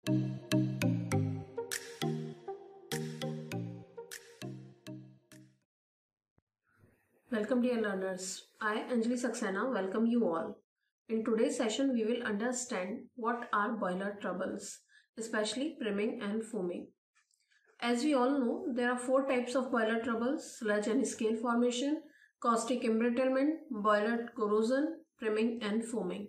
Welcome dear learners. I, Anjali Saxena, welcome you all. In today's session, we will understand what are boiler troubles, especially priming and foaming. As we all know, there are four types of boiler troubles: sludge and scale formation, caustic embrittlement, boiler corrosion, priming and foaming.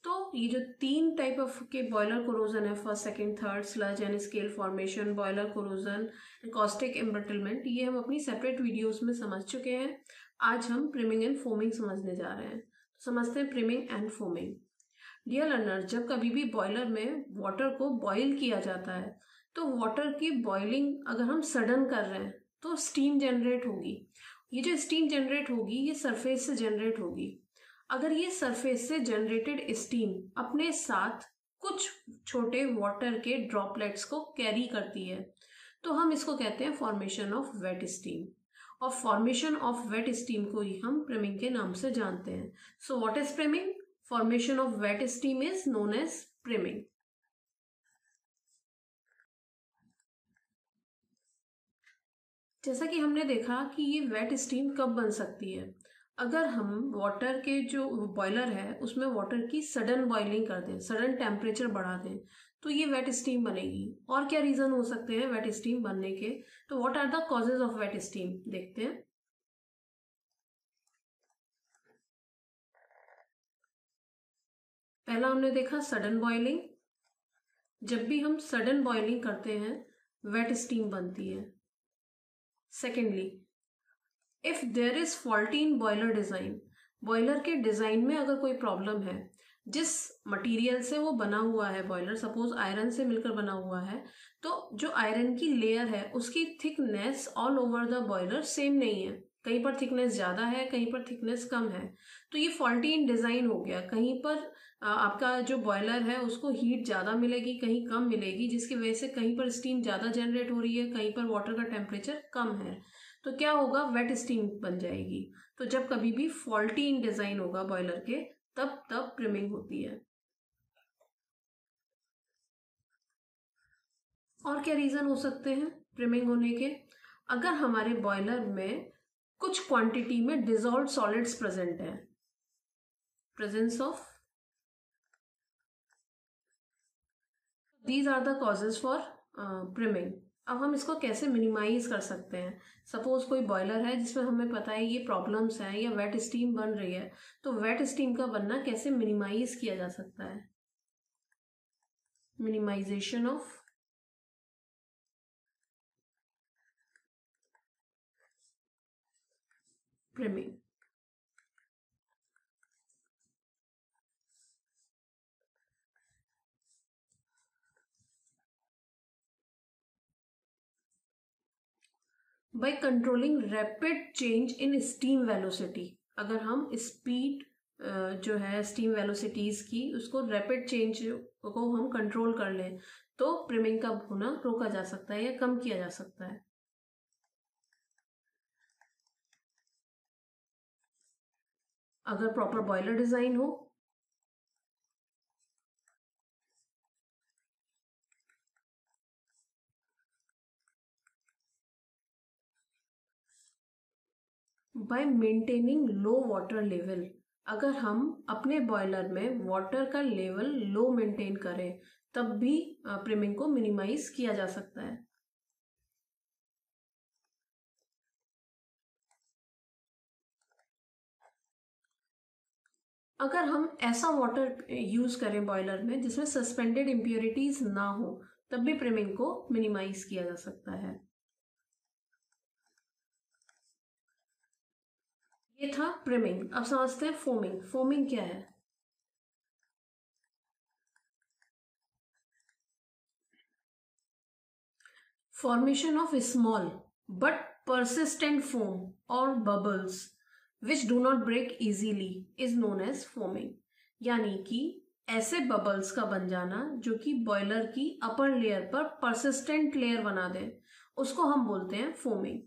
तो ये जो तीन type of के boiler corrosion है, first second third, sludge and scale formation, boiler corrosion, caustic embrittlement, ये हम अपनी separate videos में समझ चुके हैं। आज हम प्रिमिंग एंड फोमिंग समझने जा रहे हैं। तो समझते हैं प्रिमिंग एंड फोमिंग। डियर लर्नर, जब कभी भी बॉयलर में वाटर को बॉयल किया जाता है तो वाटर की बॉइलिंग अगर हम सडन कर रहे हैं तो स्टीम जनरेट होगी। ये जो स्टीम जनरेट होगी ये सरफेस से जनरेट होगी। अगर ये सरफेस से जनरेटेड स्टीम अपने साथ कुछ छोटे वाटर के ड्रॉपलेट्स को कैरी करती है तो हम इसको कहते हैं फॉर्मेशन ऑफ वेट स्टीम। और फॉर्मेशन ऑफ वेट स्टीम को ही हम प्रिमिंग के नाम से जानते हैं। So what is priming? Formation of wet steam is known as priming. जैसा कि हमने देखा कि ये वेट स्टीम कब बन सकती है, अगर हम वाटर के जो बॉयलर है उसमें वाटर की सडन बॉइलिंग कर दें, सडन टेम्परेचर बढ़ा दें, तो ये वेट स्टीम बनेगी। और क्या रीजन हो सकते हैं वेट स्टीम बनने के? तो what are the causes of wet steam, देखते हैं। पहला हमने देखा सडन बॉइलिंग। जब भी हम सडन बॉइलिंग करते हैं वेट स्टीम बनती है। Secondly, if there is faulty in boiler design, boiler के डिजाइन में अगर कोई प्रॉब्लम है, जिस मटेरियल से वो बना हुआ है बॉयलर, सपोज आयरन से मिलकर बना हुआ है, तो जो आयरन की लेयर है उसकी thickness all over the boiler same नहीं है। कहीं पर थिकनेस ज्यादा है, कहीं पर थिकनेस कम है, तो ये फॉल्टी इन डिजाइन हो गया। कहीं पर आपका जो बॉयलर है उसको हीट ज्यादा मिलेगी, कहीं कम मिलेगी, जिसकी वजह से कहीं पर स्टीम ज्यादा जनरेट हो रही है, कहीं पर वाटर का टेम्परेचर कम है, तो क्या होगा, वेट स्टीम बन जाएगी। तो जब कभी भी फॉल्टी इन डिजाइन होगा बॉयलर के तब प्रिमिंग होती है। और क्या रीजन हो सकते हैं प्रिमिंग होने के? अगर हमारे बॉयलर में कुछ क्वांटिटी में डिजॉल्व सॉलिड्स प्रेजेंट है, presence of, these are the causes for priming. अब हम इसको कैसे मिनिमाइज कर सकते हैं? सपोज कोई बॉयलर है जिसमें हमें पता है ये प्रॉब्लम्स हैं या वेट स्टीम बन रही है, तो वेट स्टीम का बनना कैसे मिनिमाइज किया जा सकता है? Minimisation of priming. By controlling rapid change in steam velocity. अगर हम स्पीड जो है स्टीम वेलोसिटीज की, उसको रैपिड चेंज को हम कंट्रोल कर लें तो प्रिमिंग का होना रोका जा सकता है या कम किया जा सकता है। अगर प्रॉपर बॉयलर डिजाइन हो, बाय मेंटेनिंग लो वाटर लेवल। अगर हम अपने बॉयलर में वाटर का लेवल लो मेंटेन करें तब भी प्रिमिंग को मिनिमाइज किया जा सकता है। अगर हम ऐसा वाटर यूज करें बॉयलर में जिसमें सस्पेंडेड इम्प्योरिटीज ना हो तब भी प्रिमिंग को मिनिमाइज किया जा सकता है। ये था प्रिमिंग। अब समझते हैं फोमिंग। फोमिंग क्या है? Formation of small but persistent foam or bubbles which do not break easily is known as foaming। यानी कि ऐसे बबल्स का बन जाना जो कि बॉयलर की अपर लेयर पर परसिस्टेंट लेयर बना दे, उसको हम बोलते हैं फोमिंग।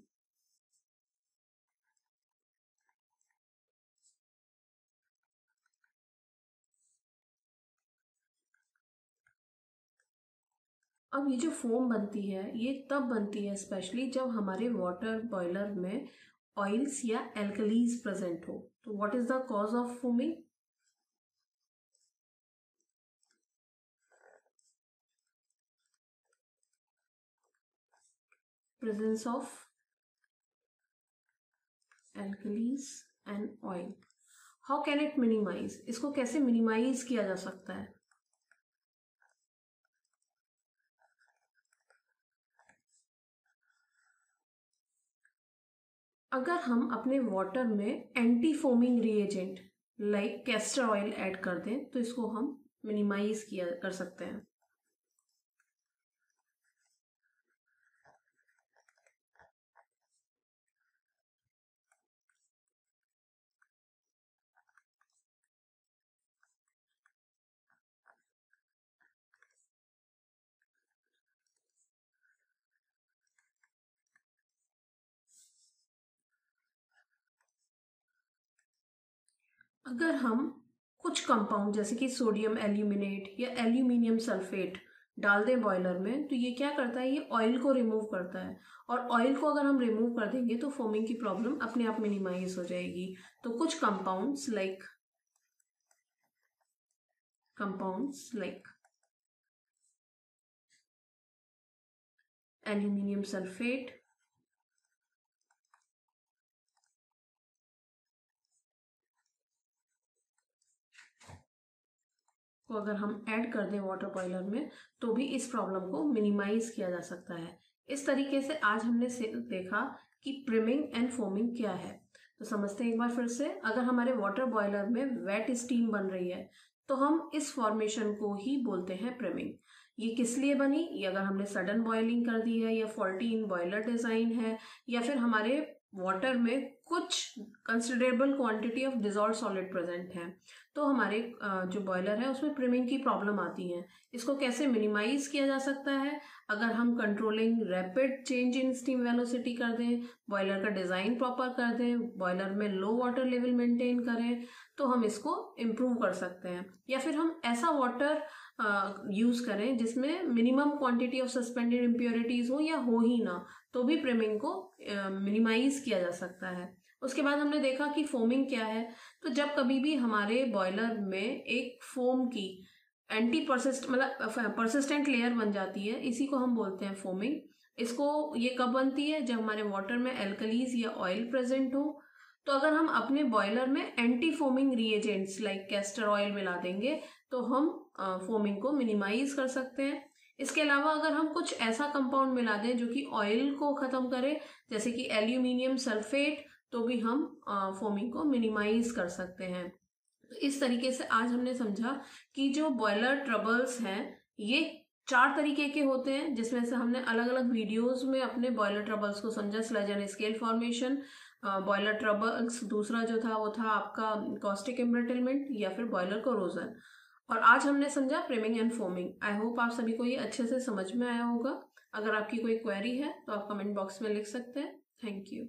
अब ये जो फोम बनती है ये तब बनती है स्पेशली जब हमारे वाटर बॉयलर में ऑयल्स या एल्कलीज प्रेजेंट हो। तो what is the cause of foaming? Presence of alkalis and oil. How can it minimise? इसको कैसे मिनिमाइज किया जा सकता है? अगर हम अपने वाटर में anti foaming reagent like castor oil add कर दें तो इसको हम मिनिमाइज किया कर सकते हैं। अगर हम कुछ कंपाउंड जैसे कि सोडियम एल्यूमिनेट या एल्यूमिनियम सल्फेट डाल दें बॉयलर में तो ये क्या करता है, ये ऑयल को रिमूव करता है। और ऑयल को अगर हम रिमूव कर देंगे तो फोमिंग की प्रॉब्लम अपने आप मिनिमाइज हो जाएगी। तो कुछ कंपाउंड्स लाइक एल्यूमिनियम सल्फेट, को अगर हम ऐड कर दें वाटर बॉयलर में तो भी इस प्रॉब्लम को मिनिमाइज किया जा सकता है। इस तरीके से आज हमने देखा कि प्रिमिंग एंड फोमिंग क्या है। तो समझते हैं एक बार फिर से। अगर हमारे वाटर बॉयलर में वेट स्टीम बन रही है तो हम इस फॉर्मेशन को ही बोलते हैं प्रिमिंग। ये किस लिए बनी? ये अगर हमने सडन बॉइलिंग कर दी है या फॉल्टी इन बॉयलर डिजाइन है या फिर हमारे वाटर में कुछ considerable quantity of dissolve solid present है तो हमारे जो बॉयलर है उसमें प्रिमिंग की प्रॉब्लम आती है। इसको कैसे मिनिमाइज किया जा सकता है? अगर हम controlling rapid change in steam velocity कर दें, बॉयलर का डिजाइन प्रॉपर कर दें, बॉयलर में लो वाटर लेवल मेंटेन करें तो हम इसको इम्प्रूव कर सकते हैं। या फिर हम ऐसा वाटर यूज करें जिसमें minimum quantity of suspended impurities हो या हो ही ना तो भी प्रिमिंग को मिनिमाइज किया जा सकता है। उसके बाद हमने देखा कि फोमिंग क्या है। तो जब कभी भी हमारे बॉयलर में एक फोम की एंटी परसिस्ट मतलब परसिस्टेंट लेयर बन जाती है, इसी को हम बोलते हैं फोमिंग। इसको ये कब बनती है? जब हमारे वाटर में एल्कलीज या ऑयल प्रेजेंट हो। तो अगर हम अपने बॉयलर में anti foaming reagents like castor oil मिला देंगे तो हम फोमिंग को मिनिमाइज कर सकते हैं। इसके अलावा अगर हम कुछ ऐसा कंपाउंड मिला दें जो कि ऑयल को खत्म करे जैसे कि एल्यूमिनियम सल्फेट तो भी हम फोमिंग को मिनिमाइज कर सकते हैं। तो इस तरीके से आज हमने समझा कि जो बॉयलर ट्रबल्स हैं ये 4 तरीके के होते हैं, जिसमें से हमने अलग अलग वीडियोस में अपने बॉयलर ट्रबल्स को समझा। Sludge and scale formation, boiler troubles, दूसरा जो था वो था आपका कॉस्टिक एम्ब्रिटलमेंट या फिर बॉयलर कोरोजन। और आज हमने समझा प्रिमिंग एंड फोमिंग। आई होप आप सभी को ये अच्छे से समझ में आया होगा। अगर आपकी कोई क्वेरी है तो आप कमेंट बॉक्स में लिख सकते हैं। Thank you.